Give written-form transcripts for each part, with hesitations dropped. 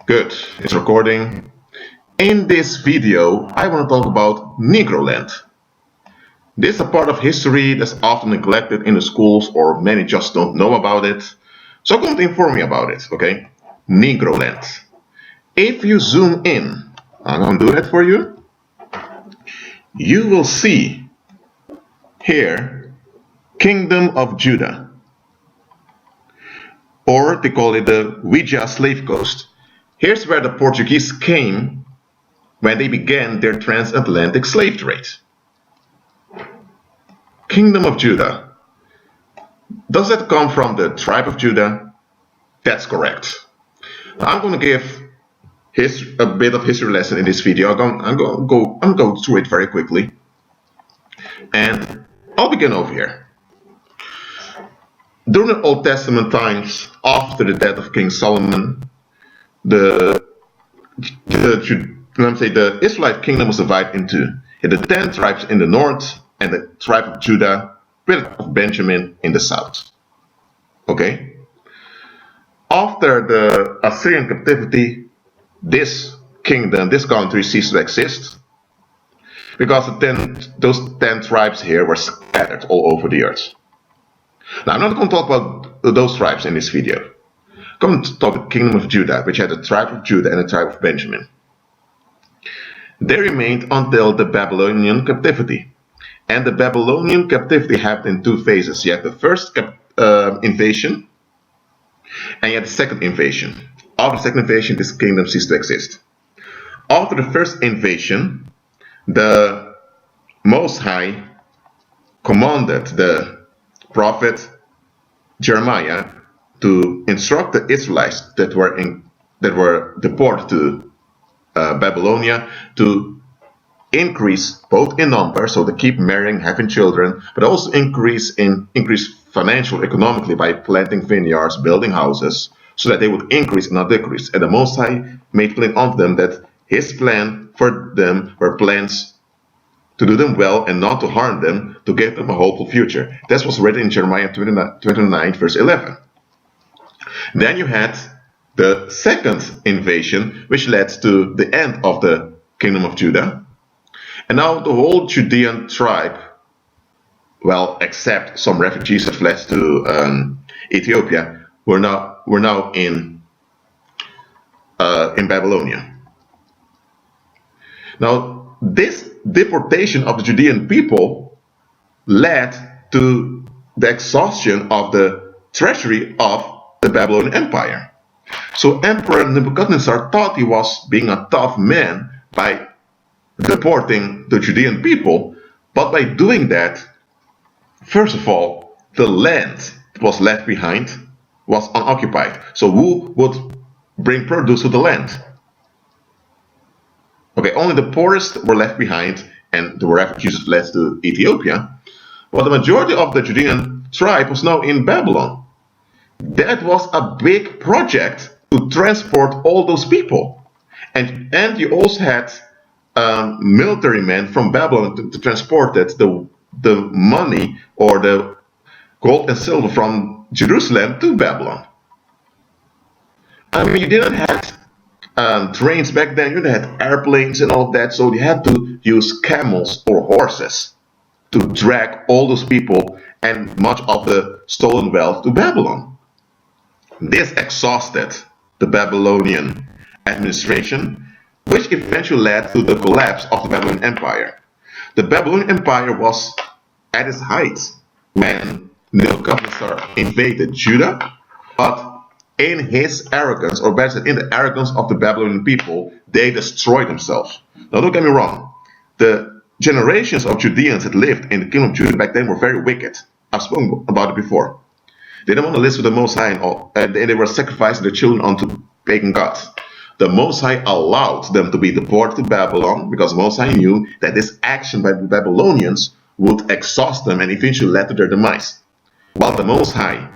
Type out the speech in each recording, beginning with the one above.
Good, it's recording. In this video, I want to talk about Negroland. This is a part of history that's often neglected in the schools, or many just don't know about it. So I'm going to inform you about it, okay? Negroland. If you zoom in, I'm going to do that for you. You will see here, Kingdom of Judah. Or they call it the Ouija Slave Coast. Here's where the Portuguese came when they began their transatlantic slave trade. Kingdom of Judah. Does that come from the tribe of Judah? That's correct. Now, I'm going to give a bit of history lesson in this video. I'm going to go through it very quickly. And I'll begin over here. During the Old Testament times, after the death of King Solomon, the Israelite kingdom was divided into the 10 tribes in the north and the tribe of Judah, with of Benjamin in the south. Okay? After the Assyrian captivity, this country ceased to exist because those 10 tribes here were scattered all over the earth. Now, I'm not going to talk about those tribes in this video. I'm going to talk about the kingdom of Judah, which had the tribe of Judah and the tribe of Benjamin. They remained until the Babylonian captivity. And the Babylonian captivity happened in two phases. You had the first invasion, and you had the second invasion. After the second invasion, this kingdom ceased to exist. After the first invasion, the Most High commanded the prophet Jeremiah to instruct the Israelites that were deported to Babylonia to increase both in number, so to keep marrying, having children, but also increase financial, economically by planting vineyards, building houses, so that they would increase and not decrease. And the Most High made plain unto them that His plan for them were plans to do them well and not to harm them, to give them a hopeful future. This was written in Jeremiah 29 verse 11. Then you had the second invasion, which led to the end of the kingdom of Judah. And now the whole Judean tribe, well, except some refugees that fled to Ethiopia, were now in Babylonia. Now, this deportation of the Judean people led to the exhaustion of the treasury of the Babylonian Empire. So Emperor Nebuchadnezzar thought he was being a tough man by deporting the Judean people, but by doing that, first of all, the land that was left behind was unoccupied. So who would bring produce to the land? Okay, only the poorest were left behind, and the refugees fled to Ethiopia. But the majority of the Judean tribe was now in Babylon. That was a big project to transport all those people. And you also had military men from Babylon to transport the money or the gold and silver from Jerusalem to Babylon. I mean, you didn't have trains back then, you had airplanes and all of that, so you had to use camels or horses to drag all those people and much of the stolen wealth to Babylon. This exhausted the Babylonian administration, which eventually led to the collapse of the Babylonian Empire. The Babylonian Empire was at its height when Nebuchadnezzar invaded Judah, but in his arrogance, or better said, in the arrogance of the Babylonian people, they destroyed themselves. Now, don't get me wrong. The generations of Judeans that lived in the kingdom of Judah back then were very wicked. I've spoken about it before. They didn't want to listen to the Most High, and they were sacrificing their children unto pagan gods. The Most High allowed them to be deported to Babylon because the Most High knew that this action by the Babylonians would exhaust them and eventually led to their demise. While the Most High,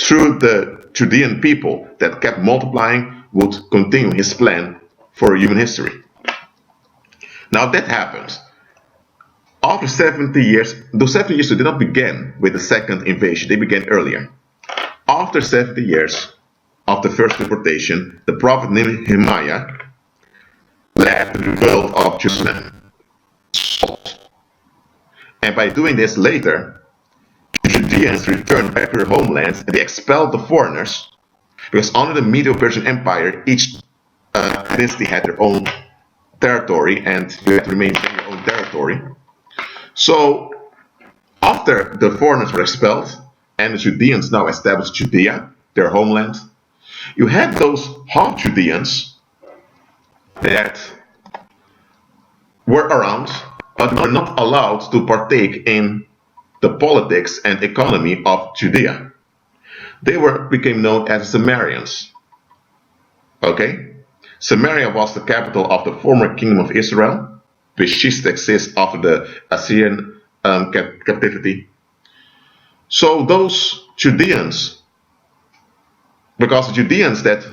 through the Judean people that kept multiplying, would continue His plan for human history. Now that happened. After 70 years, those 70 years did not begin with the second invasion, they began earlier. After 70 years, of the first deportation, the prophet Nehemiah led the rebuild of Jerusalem. And by doing this later, the Judeans returned back to their homelands and they expelled the foreigners, because under the Medo-Persian Empire, each dynasty had their own territory and you had to remain in your own territory. So after the foreigners were expelled and the Judeans now established Judea, their homeland, you had those half Judeans that were around but were not allowed to partake in the politics and economy of Judea. They became known as the Samaritans. Okay? Samaria was the capital of the former kingdom of Israel, which ceased to exist after the Assyrian captivity. So those Judeans, because the Judeans that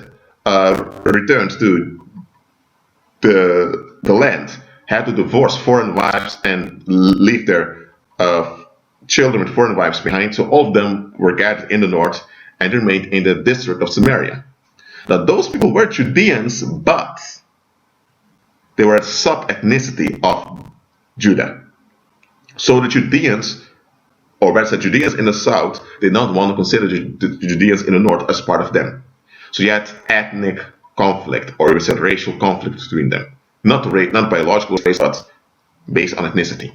returned to the land had to divorce foreign wives and leave their children with foreign wives behind, so all of them were gathered in the north and remained in the district of Samaria. Now those people were Judeans, but they were a sub-ethnicity of Judah. So the Judeans, or better said, Judeans in the south, did not want to consider the Judeans in the north as part of them. So you had ethnic conflict, or you said racial conflict between them. Not biological race, but based on ethnicity.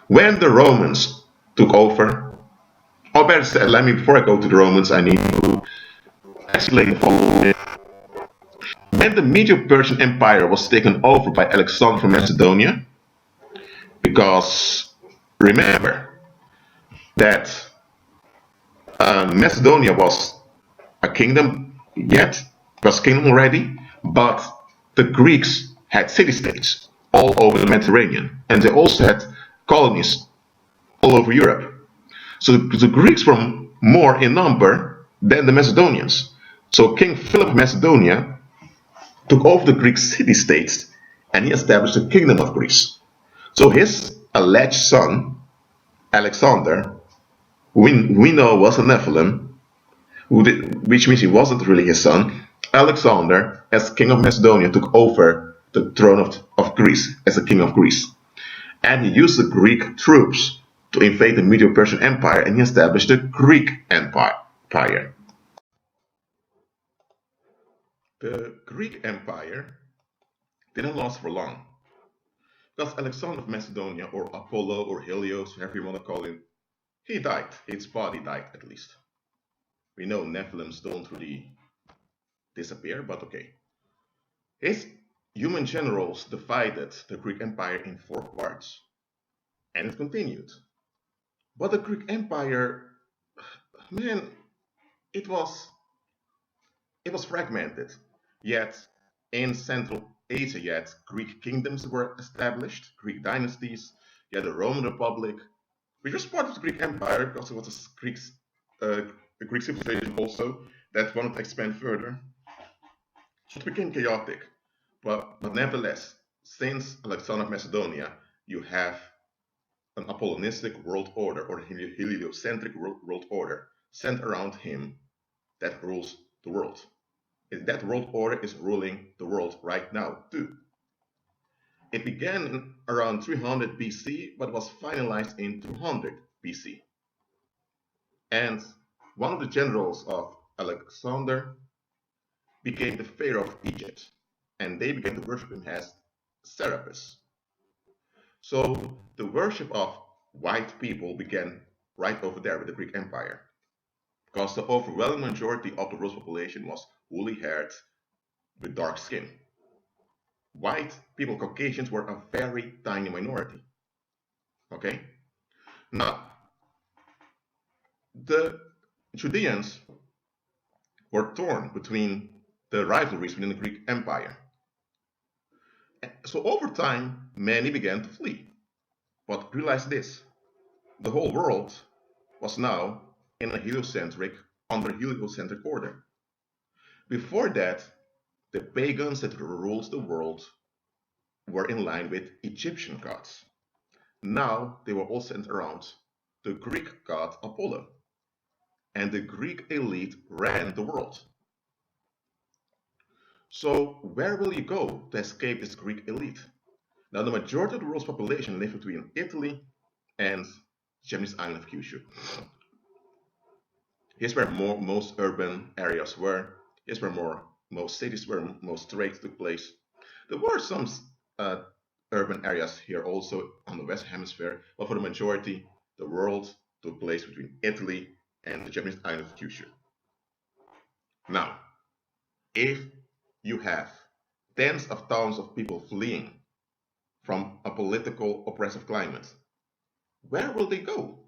When the Romans took over, or better said, before I go to the Romans, I need to explain the following. When the Medo-Persian Empire was taken over by Alexander from Macedonia, because remember that Macedonia was a kingdom yet, was kingdom already, but the Greeks had city-states all over the Mediterranean, and they also had colonies all over Europe. So the Greeks were more in number than the Macedonians. So King Philip of Macedonia took over the Greek city-states and he established the kingdom of Greece. So his alleged son, Alexander, who we know was a Nephilim, which means he wasn't really his son, Alexander, as king of Macedonia, took over the throne of Greece, as a king of Greece. And he used the Greek troops to invade the Medo-Persian Empire, and he established the Greek Empire. The Greek Empire didn't last for long, because Alexander of Macedonia, or Apollo, or Helios, however you want to call him, he died. His body died, at least. We know Nephilims don't really disappear, but okay. His human generals divided the Greek Empire in 4 parts, and it continued. But the Greek Empire, man, it was fragmented. Yet in Central Asia, yet Greek kingdoms were established, Greek dynasties. You had the Roman Republic, which was part of the Greek Empire because it was a Greek civilization also that wanted to expand further. So it became chaotic. But nevertheless, since Alexander of Macedonia, you have an Apollonistic world order, or heliocentric world order centered around him that rules the world. That world order is ruling the world right now too. It began in around 300 BC, but was finalized in 200 BC. And one of the generals of Alexander became the Pharaoh of Egypt, and they began to worship him as Serapis. So the worship of white people began right over there with the Greek Empire, because the overwhelming majority of the world's population was woolly haired with dark skin. White people, Caucasians, were a very tiny minority. Okay? Now, the Judeans were torn between the rivalries within the Greek Empire. So over time, many began to flee. But realize this, the whole world was now in a under heliocentric order. Before that, the pagans that ruled the world were in line with Egyptian gods. Now they were all centered around the Greek god Apollo. And the Greek elite ran the world. So where will you go to escape this Greek elite? Now, the majority of the world's population lived between Italy and Japanese island of Kyushu. Here's where most urban areas were. Here's where most cities were, most trades took place. There were some urban areas here also on the Western Hemisphere, but for the majority, the world took place between Italy and the Japanese island of Kyushu. Now, if you have tens of thousands of people fleeing from a political oppressive climate, where will they go?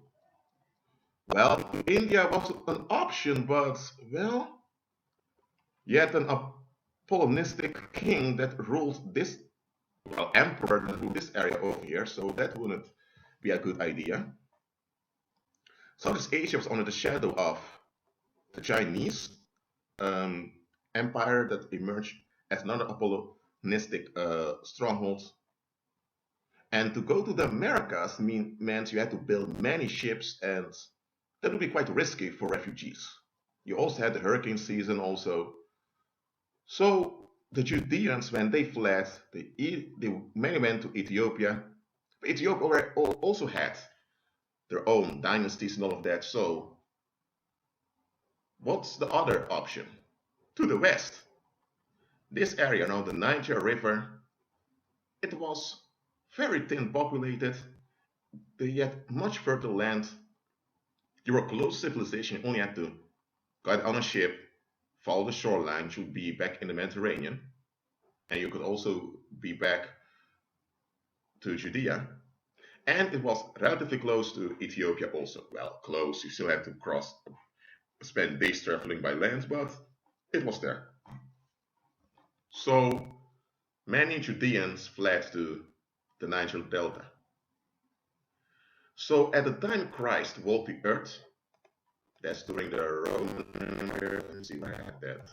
Well, India was an option, but, well, yet an Apollonistic king that ruled this, well, emperor that ruled this area over here, so that wouldn't be a good idea. Southeast Asia was under the shadow of the Chinese empire that emerged as another Apollonistic stronghold. And to go to the Americas meant you had to build many ships, and that would be quite risky for refugees. You also had the hurricane season also. So the Judeans, when they fled, they many went to Ethiopia. But Ethiopia also had their own dynasties and all of that. So what's the other option? To the west. This area around the Niger River, it was very thin populated. They had much fertile land. You were close to civilization. You only had to get on a ship, follow the shoreline, which would be back in the Mediterranean, and you could also be back to Judea. And it was relatively close to Ethiopia also. Well, close, you still had to spend days traveling by land, but it was there. So many Judeans fled to the Niger Delta. So at the time Christ walked the earth, that's during the Roman Empire. Let's see where I had that.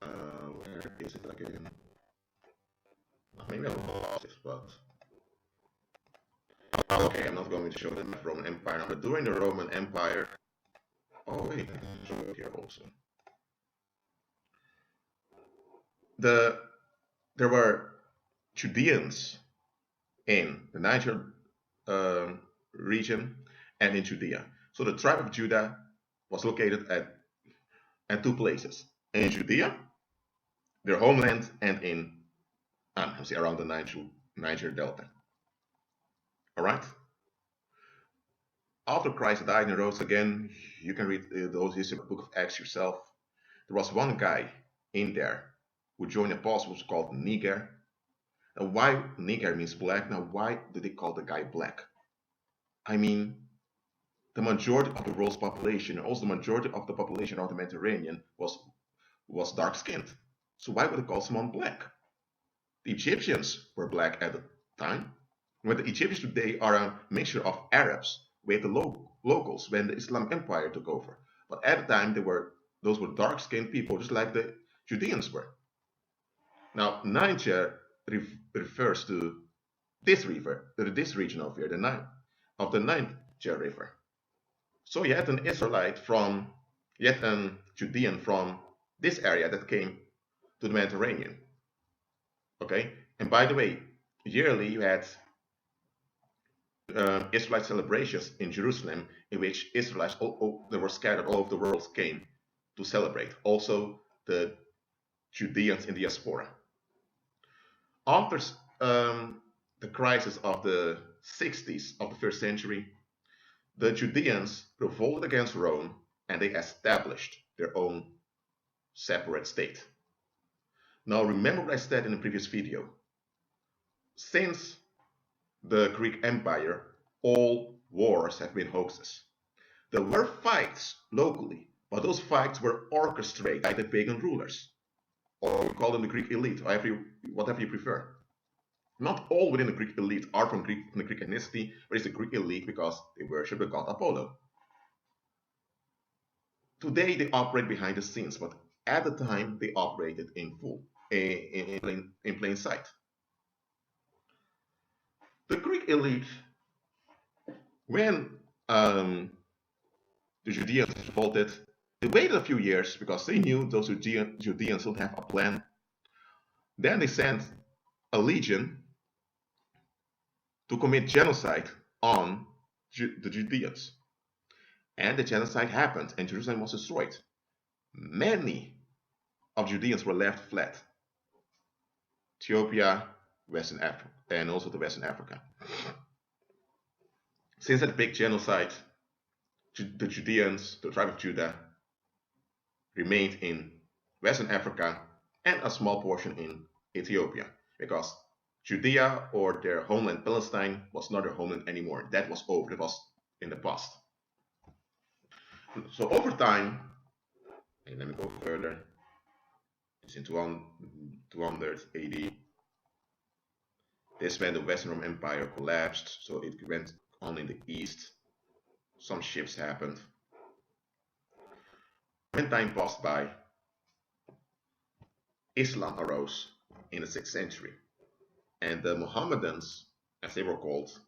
Where is it again? Maybe I lost it, but okay, I'm not going to show the Roman Empire, but during the Roman Empire. Oh wait, I can show it here also. There were Judeans in the Niger region and in Judea. So the tribe of Judah was located at two places: in Judea, their homeland, and in around the Niger Delta. All right. After Christ died and rose again, you can read those history book of Acts yourself. There was one guy in there who joined the apostles called Niger. And why Niger means black? Now, why did they call the guy black? I mean, the majority of the world's population, and also the majority of the population of the Mediterranean, was dark skinned. So why would they call someone black? The Egyptians were black at the time. But the Egyptians today are a mixture of Arabs with the locals when the Islamic Empire took over. But at the time, those were dark skinned people, just like the Judeans were. Now, Niger refers to this river, this region of here, the Niger River. So you had an Judean from this area that came to the Mediterranean. Okay, and by the way, yearly you had Israelite celebrations in Jerusalem, in which Israelites that were scattered all over the world came to celebrate. Also, the Judeans in the diaspora. After the crisis of the 60s of the first century, the Judeans revolted against Rome and they established their own separate state. Now remember what I said in the previous video. Since the Greek Empire, all wars have been hoaxes. There were fights locally, but those fights were orchestrated by the pagan rulers, or we call them the Greek elite, whatever you prefer. Not all within the Greek elite are from the Greek ethnicity, but it's the Greek elite because they worship the god Apollo. Today they operate behind the scenes, but at the time they operated in plain sight. The Greek elite, when the Judeans revolted, They waited a few years because they knew those Judeans would have a plan. Then they sent a legion to commit genocide on the Judeans. And the genocide happened, and Jerusalem was destroyed. Many of Judeans were left flat. Ethiopia, Western Africa, and also to Western Africa. Since that big genocide, the Judeans, the tribe of Judah, remained in Western Africa and a small portion in Ethiopia, because Judea, or their homeland Palestine, was not their homeland anymore. That was over. That was in the past. So over time, and let me go further. It's in 200 AD. This when the Western Roman Empire collapsed, so it went on in the east. Some shifts happened. When time passed by, Islam arose in the 6th century, and the Mohammedans, as they were called,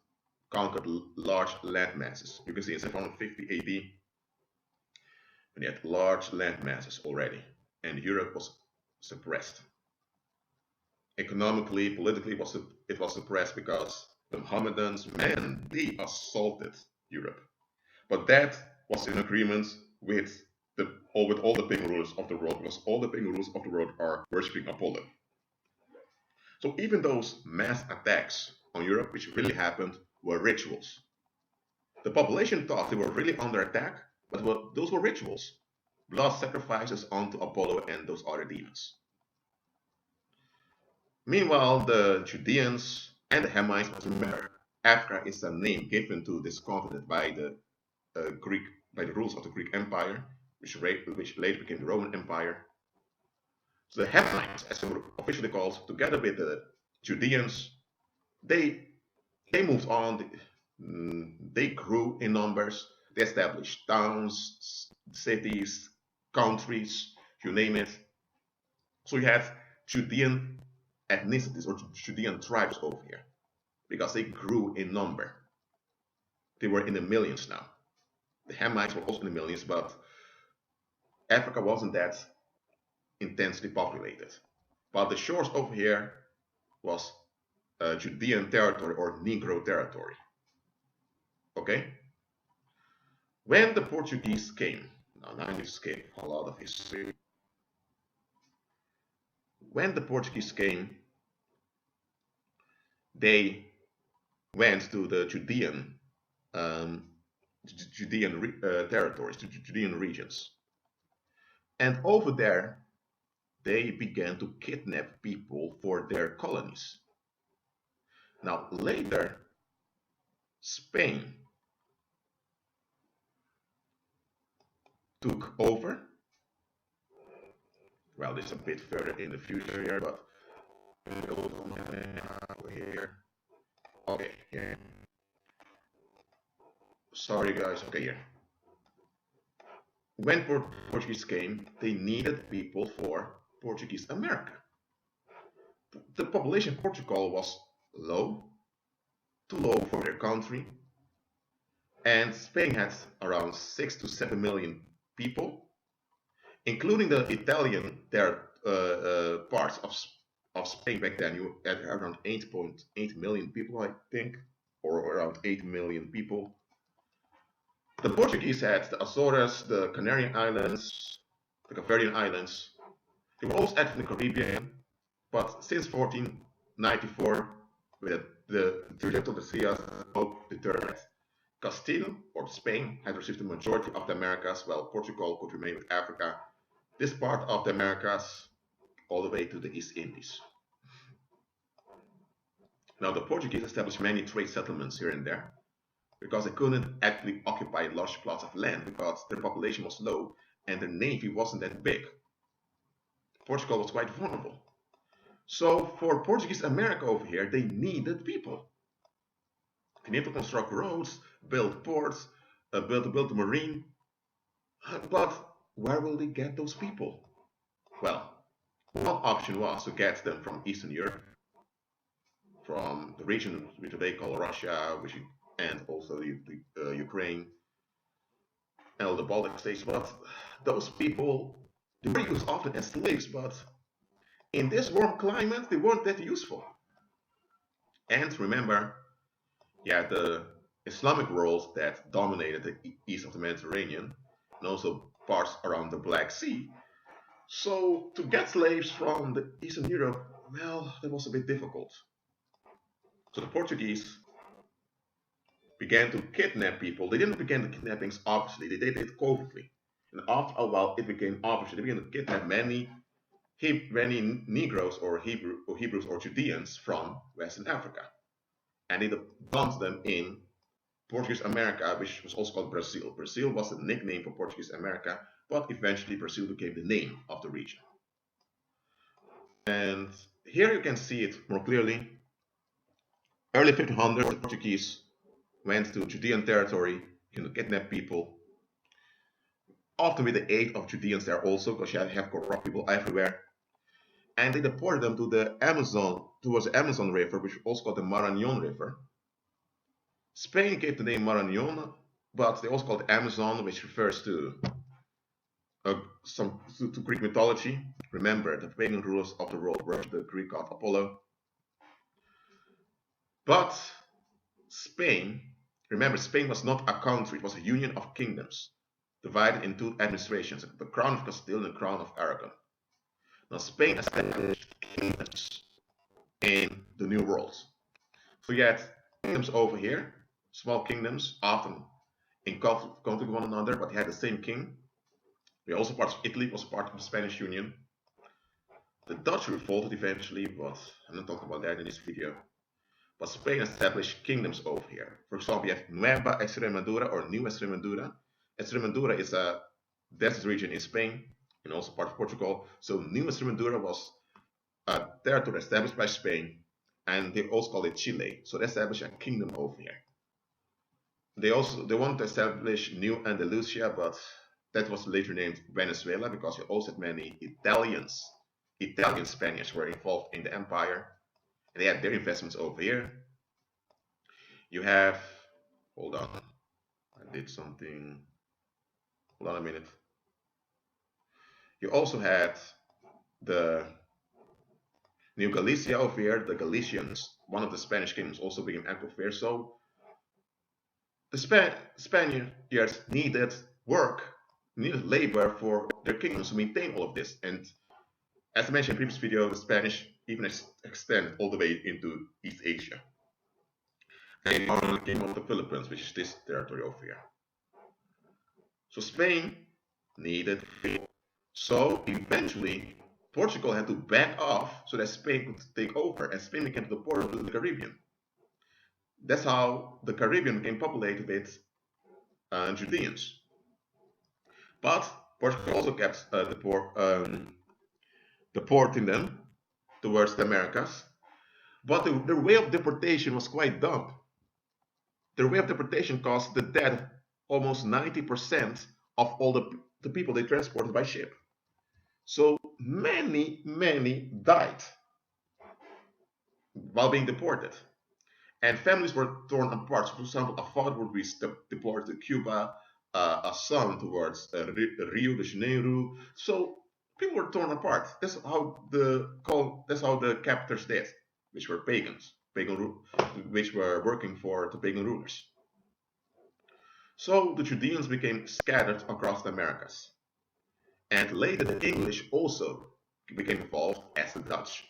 conquered large land masses. You can see in 750 AD, when they had large land masses already, and Europe was suppressed. Economically, politically, it was suppressed because the Mohammedans, man, they assaulted Europe. But that was in agreement with all the pagan rulers of the world, because all the pagan rulers of the world are worshipping Apollo. So even those mass attacks on Europe, which really happened, were rituals. The population thought they were really under attack, but those were rituals. Blood sacrifices onto Apollo and those other demons. Meanwhile, the Judeans and the Hamites, remember, Africa is a name given to this continent by the rulers of the Greek Empire, which later became the Roman Empire. So the Hamites, as they were officially called, together with the Judeans, they moved on. They grew in numbers. They established towns, cities, countries, you name it. So you have Judean ethnicities or Judean tribes over here, because they grew in number. They were in the millions now. The Hamites were also in the millions, but Africa wasn't that intensely populated. But the shores over here was Judean territory or Negro territory. Okay? When the Portuguese came, now I need to skip a lot of history. When the Portuguese came, they went to the Judean territories, to Judean regions. And over there, they began to kidnap people for their colonies. Now, later, Spain took over. Well, this is a bit further in the future here, but over here. Okay, here. Sorry, guys. Okay, here. When Portuguese came, they needed people for Portuguese America. The population of Portugal was low, too low for their country, and Spain had around 6 to 7 million people, including the Italian parts of Spain back then. You had around 8.8 million people, I think, or around 8 million people. The Portuguese had the Azores, the Canary Islands, the Capverdian Islands. They were also active in the Caribbean, but since 1494, with the Treaty of Tordesillas, Pope determined Castile, or Spain, had received the majority of the Americas, while Portugal could remain with Africa, this part of the Americas, all the way to the East Indies. Now, the Portuguese established many trade settlements here and there, because they couldn't actually occupy large plots of land because their population was low and their navy wasn't that big. Portugal was quite vulnerable. So for Portuguese America over here, they needed people. They needed to construct roads, build ports, build the marine. But where will they get those people? Well, one option was to get them from Eastern Europe, from the region we today call Russia, and also Ukraine. and the Baltic states, but those people, they were used often as slaves, but in this warm climate, they weren't that useful. And remember, yeah, the Islamic world that dominated the east of the Mediterranean and also parts around the Black Sea. So to get slaves from the Eastern Europe, well, that was a bit difficult. So the Portuguese began to kidnap people. They didn't begin the kidnappings obviously, they did it covertly. And after a while, it became obvious. They began to kidnap many Negroes or Hebrews or Judeans from Western Africa, and they dumped them in Portuguese America, which was also called Brazil. Brazil was the nickname for Portuguese America, but eventually Brazil became the name of the region. And here you can see it more clearly. Early 1500s, the Portuguese went to Judean territory to kidnap people, often with the aid of Judeans there also, because you have corrupt people everywhere. And they deported them to the Amazon, towards the Amazon River, which was also called the Marañón River. Spain gave the name Marañón, but they also called it Amazon, which refers to to Greek mythology. Remember, the pagan rulers of the world were the Greek god Apollo. But Spain, remember, Spain was not a country, it was a union of kingdoms, divided into two administrations, the Crown of Castile and the Crown of Aragon. Now, Spain established kingdoms in the New World. So you had kingdoms over here, small kingdoms, often in conflict with one another, but they had the same king. They also part of Italy, was part of the Spanish Union. The Dutch revolted eventually, but I'm not talking about that in this video. But Spain established kingdoms over here. For example, you have Nueva Extremadura or New Extremadura. Extremadura is a desert region in Spain and also part of Portugal. So New Extremadura was a territory established by Spain, and they also call it Chile. So they established a kingdom over here. They wanted to establish New Andalusia, but that was later named Venezuela because you also had many Italian Spaniards were involved in the empire, and they had their investments over here. You have, hold on, I did something, hold on a minute. You also had the New Galicia over here, the Galicians, one of the Spanish kingdoms, also became active here. So the Spaniards needed work, needed labor for their kingdoms to maintain all of this. And as I mentioned in the previous video, the Spanish even extended all the way into East Asia. They founded the Kingdom of the Philippines, which is this territory over here. So Spain needed people. So eventually, Portugal had to back off so that Spain could take over, and Spain became the port of the Caribbean. That's how the Caribbean became populated with Judeans. But Portugal also kept deporting them towards the Americas. But their way of deportation was quite dumb. Their way of deportation caused the death of almost 90% of all the people they transported by ship. So many died while being deported. And families were torn apart. So for example, a father would be deported to Cuba, a son towards Rio de Janeiro. So people were torn apart. That's how the captors did, which were pagans, which were working for the pagan rulers. So the Judeans became scattered across the Americas. And later the English also became involved as the Dutch.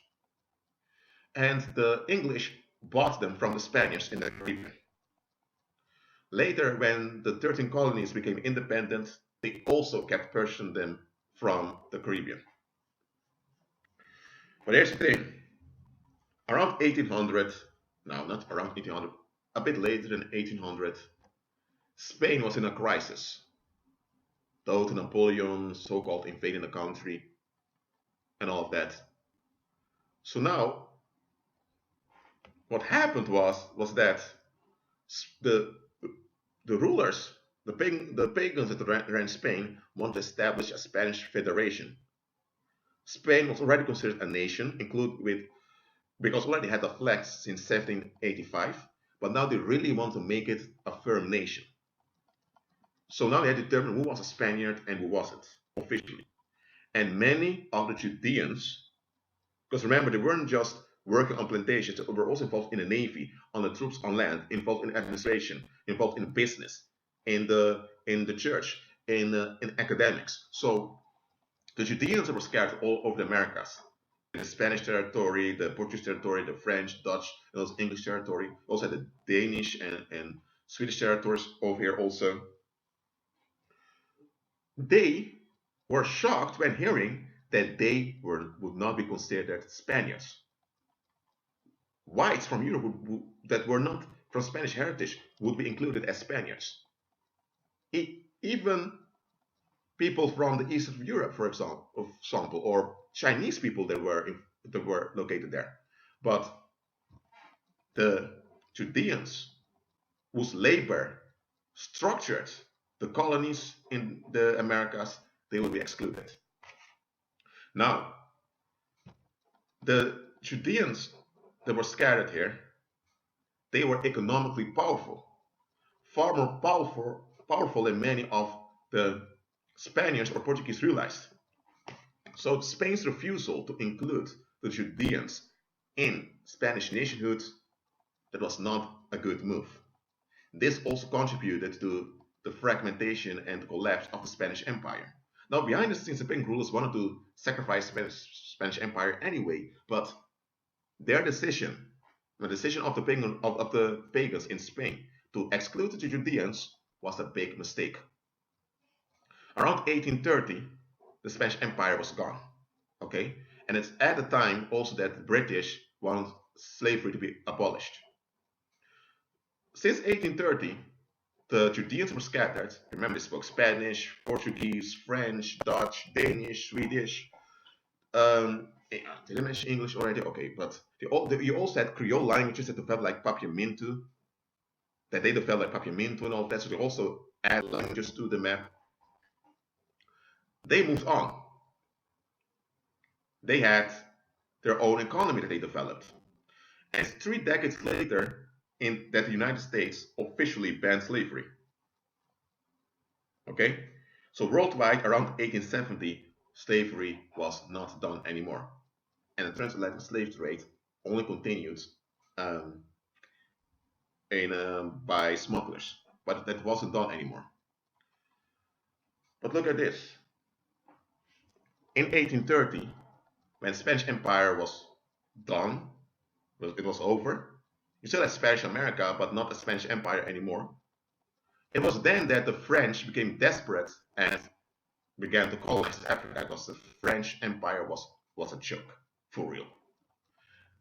And the English bought them from the Spaniards in the Caribbean. Later, when the 13 colonies became independent, they also kept purchasing them from the Caribbean. But here's the thing. Around 1800, no, not around 1800, a bit later than 1800, Spain was in a crisis. Though to Napoleon, so-called invading the country, and all of that. So now, what happened was that the rulers, the pagans that ran Spain, wanted to establish a Spanish federation. Spain was already considered a nation, because already had a flag since 1785, but now they really want to make it a firm nation. So now they had to determine who was a Spaniard and who wasn't officially. And many of the Judeans, because remember, they weren't just working on plantations, they were also involved in the navy, on the troops on land, involved in administration, involved in business, in the church, in academics. So the Judeans were scattered all over the Americas. The Spanish territory, the Portuguese territory, the French, Dutch, and also English territory. Also the Danish and Swedish territories over here also. They were shocked when hearing that they would not be considered Spaniards. Whites from Europe that were not from Spanish heritage would be included as Spaniards. Even people from the east of Europe, for example, or Chinese people that were located there. But the Judeans, whose labor structured the colonies in the Americas, they will be excluded. Now, the Judeans that were scattered here, they were economically powerful, far more powerful than many of the Spaniards or Portuguese realized. So Spain's refusal to include the Judeans in Spanish nationhood, that was not a good move. This also contributed to the fragmentation and the collapse of the Spanish Empire. Now, behind the scenes, the Pink rulers wanted to sacrifice Spanish Empire anyway, but their decision, the decision of the pagans in Spain to exclude the Judeans, was a big mistake. Around 1830, the Spanish Empire was gone. Okay, and it's at the time also that the British wanted slavery to be abolished. Since 1830, the Judeans were scattered. Remember, they spoke Spanish, Portuguese, French, Dutch, Danish, Swedish. Did I mention English already? Okay, but you also had Creole languages that developed like Papiamento, that they developed like Papiamento and all that. So they also add languages to the map. They moved on. They had their own economy that they developed. And 3 decades later, that the United States officially banned slavery. Okay? So worldwide, around 1870, slavery was not done anymore. And the transatlantic slave trade only continued by smugglers. But that wasn't done anymore. But look at this. In 1830, when the Spanish Empire was done, it was over, you still had Spanish America, but not a Spanish Empire anymore. It was then that the French became desperate and began to colonize Africa, because the French Empire was a joke, for real.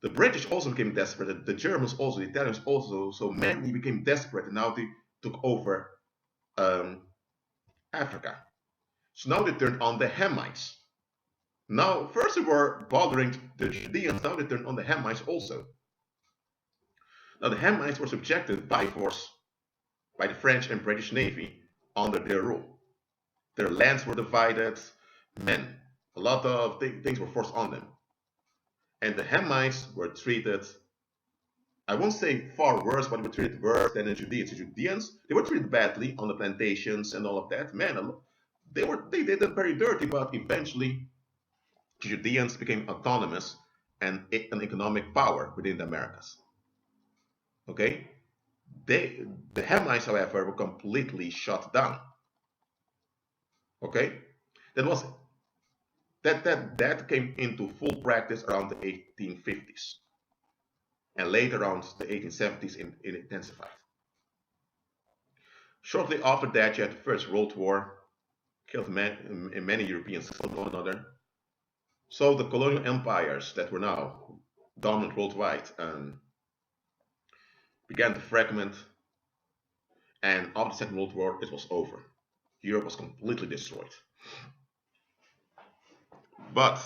The British also became desperate, the Germans also, the Italians also, so many became desperate, and now they took over Africa. So now they turned on the Hamites. Now, first they were bothering the Judeans, now they turned on the Hamites also. Now the Hamites were subjected by force by the French and British Navy under their rule. Their lands were divided, a lot of things were forced on them. And the Hamites were treated, I won't say far worse, but they were treated worse than the Judeans. The Judeans, they were treated badly on the plantations and all of that. They did them very dirty, but eventually the Judeans became autonomous and an economic power within the Americas. Okay? The Hamites, however, were completely shut down. Okay? That came into full practice around the 1850s. And later around the 1870s, it intensified. Shortly after that, you had the First World War, killed many Europeans, killed one another. So the colonial empires that were now dominant worldwide began to fragment, and after the Second World War, it was over. Europe was completely destroyed. But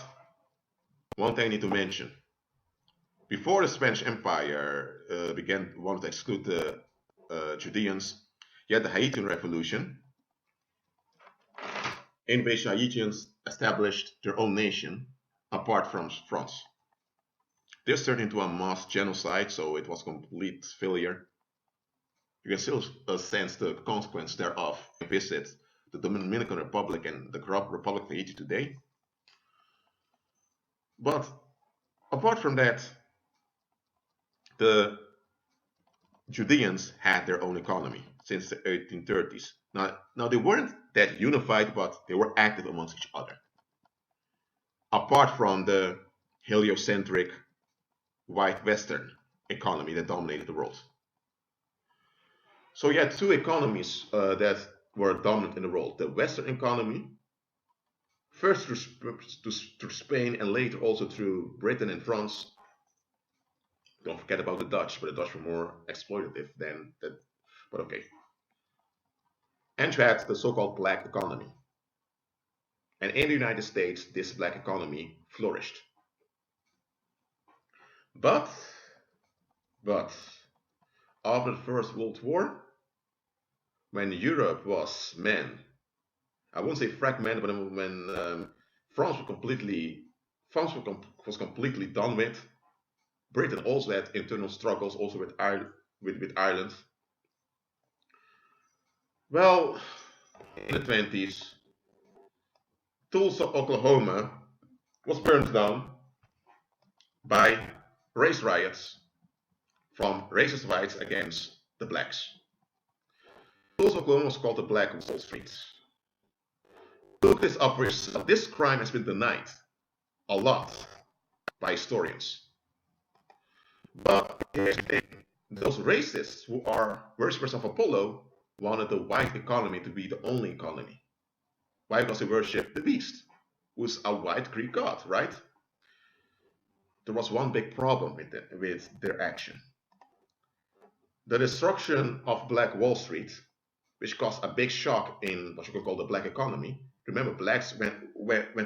one thing I need to mention: before the Spanish Empire wanted to exclude the Judeans, you had the Haitian Revolution, in which Haitians established their own nation apart from France. This turned into a mass genocide, so it was complete failure. You can still sense the consequence thereof if you visit the Dominican Republic and the Republic of Haiti today. But apart from that, the Judeans had their own economy since the 1830s. Now they weren't that unified, but they were active amongst each other. Apart from the heliocentric white Western economy that dominated the world. So you had two economies that were dominant in the world. The Western economy, first through Spain and later also through Britain and France. Don't forget about the Dutch, but the Dutch were more exploitative than that. But okay. And you had the so-called black economy. And in the United States, this black economy flourished. But after the First World War, when Europe was, I won't say fragmented, but when France was completely done with. Britain also had internal struggles, also with Ireland. Well, in the 20s, Tulsa, Oklahoma was burned down by race riots from racist whites against the blacks. Tulsa, Oklahoma was called the Black Wall Street. Look this up for yourself. This crime has been denied a lot by historians. But here's the thing. Those racists who are worshippers of Apollo wanted the white economy to be the only economy. Why? Because they worship the beast, who's a white Greek god, right? There was one big problem with their action. The destruction of Black Wall Street, which caused a big shock in what you could call the black economy. Remember, blacks went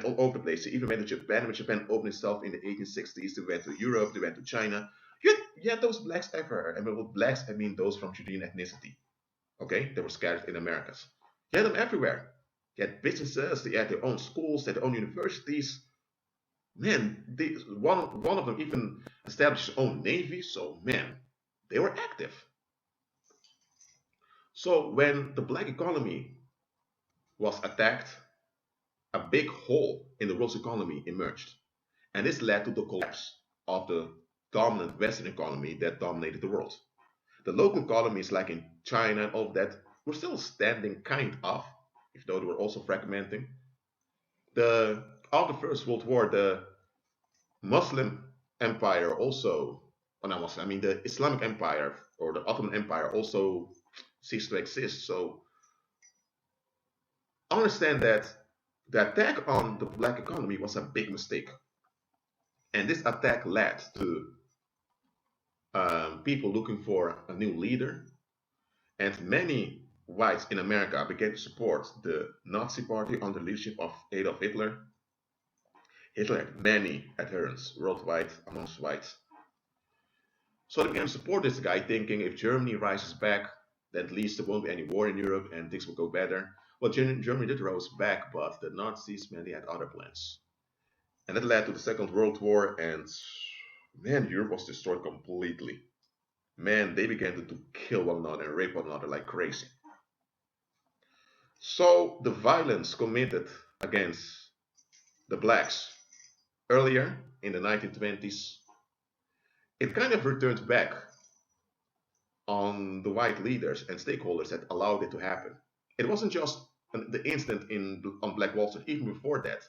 all over the place. They even went to Japan. When Japan opened itself in the 1860s, they went to Europe, they went to China. You had those blacks everywhere. And with blacks, I mean those from Judean ethnicity. Okay? They were scattered in Americas. You had them everywhere. They had businesses, they had their own schools, they had their own universities. Man, one of them even established his own navy. So, man, they were active. So when the black economy was attacked, a big hole in the world's economy emerged. And this led to the collapse of the dominant Western economy that dominated the world. The local economies, like in China and all of that, were still standing kind of, even though they were also fragmenting. After the First World War, the Muslim Empire also, the Islamic Empire or the Ottoman Empire also ceased to exist. So understand that the attack on the black economy was a big mistake. And this attack led to people looking for a new leader. And many whites in America began to support the Nazi Party under the leadership of Adolf Hitler. Hitler had many adherents worldwide amongst whites. So they began to support this guy, thinking if Germany rises back, then at least there won't be any war in Europe and things will go better. Well, Germany did rise back, but the Nazis, man, they had other plans. And that led to the Second World War, and man, Europe was destroyed completely. Man, they began to kill one another and rape one another like crazy. So the violence committed against the blacks earlier in the 1920s, it kind of returned back on the white leaders and stakeholders that allowed it to happen. It wasn't just the incident on Black Wall Street. Even before that,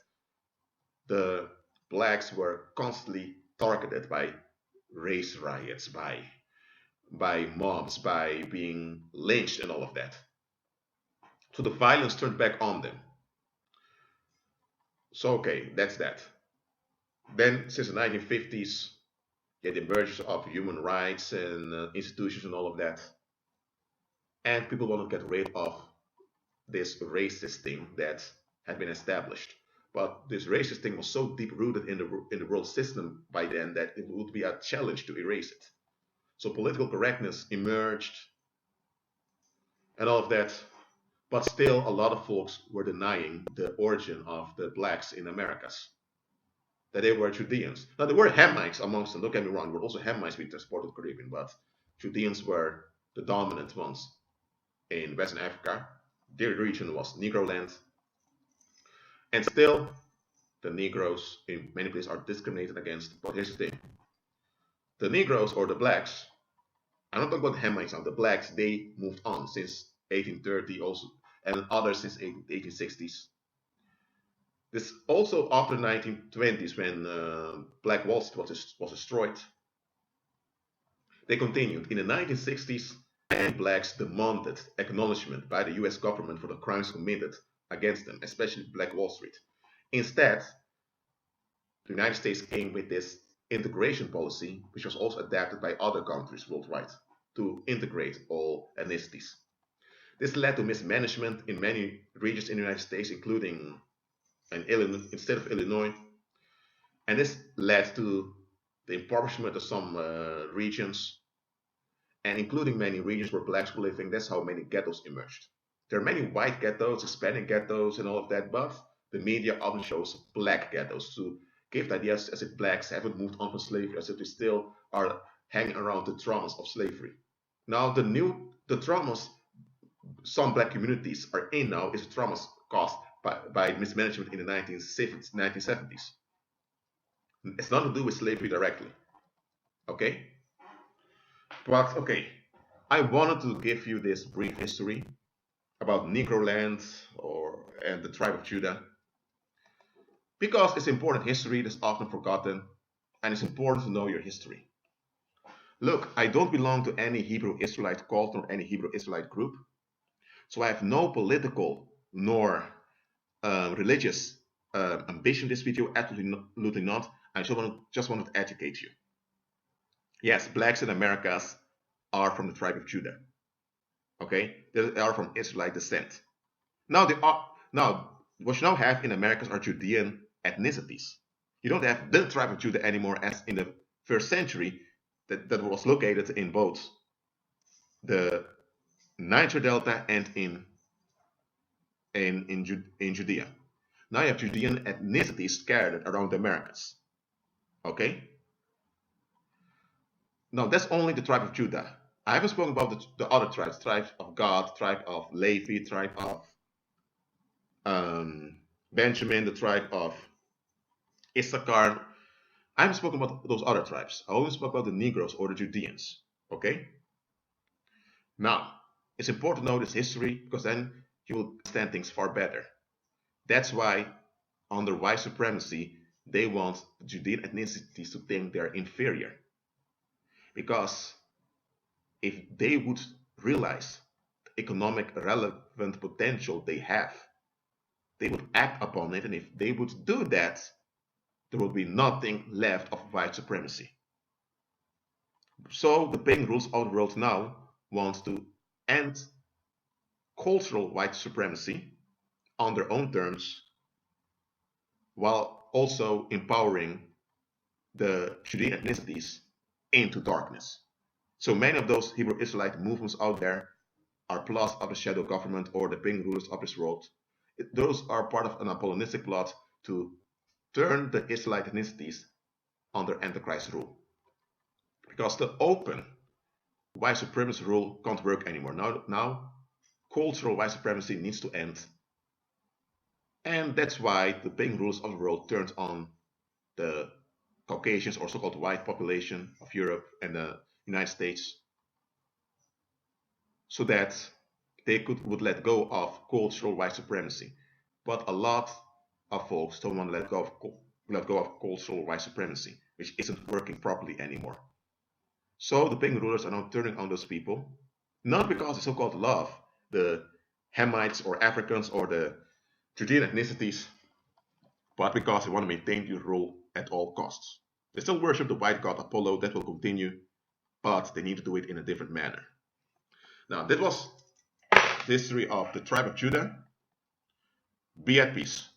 the blacks were constantly targeted by race riots, by mobs, by being lynched and all of that. So the violence turned back on them. So okay, that's that. Then since the 1950s, you had the emergence of human rights and institutions and all of that. And people want to get rid of this racist thing that had been established. But this racist thing was so deep rooted in the world system by then that it would be a challenge to erase it. So political correctness emerged and all of that. But still, a lot of folks were denying the origin of the blacks in Americas, that they were Judeans. Now, there were Hamites amongst them, don't get me wrong, there were also Hamites being transported to the Caribbean, but Judeans were the dominant ones in Western Africa. Their region was Negroland, and still the Negroes in many places are discriminated against. But here's the thing: the Negroes or the blacks, I'm not talking about the Hamites now. The blacks, they moved on since 1830 also, and others since 1860s. This also after 1920s when Black Wall Street was destroyed. They continued. In the 1960s, many blacks demanded acknowledgement by the US government for the crimes committed against them, especially Black Wall Street. Instead, the United States came with this integration policy, which was also adapted by other countries worldwide to integrate all ethnicities. This led to mismanagement in many regions in the United States, including in Illinois, instead of Illinois, and this led to the impoverishment of some regions, and including many regions where blacks were living. That's how many ghettos emerged. There are many white ghettos, Hispanic ghettos, and all of that, but the media often shows black ghettos to give the idea as if blacks haven't moved on from slavery, as if they still are hanging around the traumas of slavery. Now, the traumas some black communities are in now is the traumas caused by mismanagement in the 1970s. It's not to do with slavery directly. Okay? But okay, I wanted to give you this brief history about Negroland and the tribe of Judah because it's important history that's often forgotten, and it's important to know your history. Look, I don't belong to any Hebrew Israelite cult or any Hebrew Israelite group, so I have no political nor religious ambition in this video. Absolutely not. I just wanted to educate you. Yes, blacks in Americas are from the tribe of Judah. Okay, they are from Israelite descent. Now what you now have in Americas are Judean ethnicities. You don't have the tribe of Judah anymore as in the first century that was located in both the Niger Delta and in Judea. Now you have Judean ethnicities scattered around the Americas. Okay? Now that's only the tribe of Judah. I haven't spoken about the other tribes, tribe of Gad, tribe of Levi, tribe of Benjamin, the tribe of Issachar. I haven't spoken about those other tribes. I only spoke about the Negroes or the Judeans. Okay? Now, it's important to know this history because then you will understand things far better. That's why, under white supremacy, they want the Judean ethnicities to think they're inferior. Because if they would realize the economic relevant potential they have, they would act upon it, and if they would do that, there would be nothing left of white supremacy. So the pagan rulers of the world now want to end cultural white supremacy on their own terms, while also empowering the Judean ethnicities into darkness. So many of those Hebrew Israelite movements out there are plots of the shadow government or the pagan rulers of this world. Those are part of an Apollonistic plot to turn the Israelite ethnicities under Antichrist rule. Because the open white supremacy rule can't work anymore. Now cultural white supremacy needs to end. And that's why the pagan rulers of the world turned on the Caucasians or so-called white population of Europe and the United States so that they would let go of cultural white supremacy. But a lot of folks don't want to let go of cultural white supremacy, which isn't working properly anymore. So the pagan rulers are now turning on those people, not because they so-called love the Hamites or Africans or the Judean ethnicities, but because they want to maintain their rule at all costs. They still worship the white god Apollo, that will continue, but they need to do it in a different manner. Now, that was the history of the tribe of Judah. Be at peace.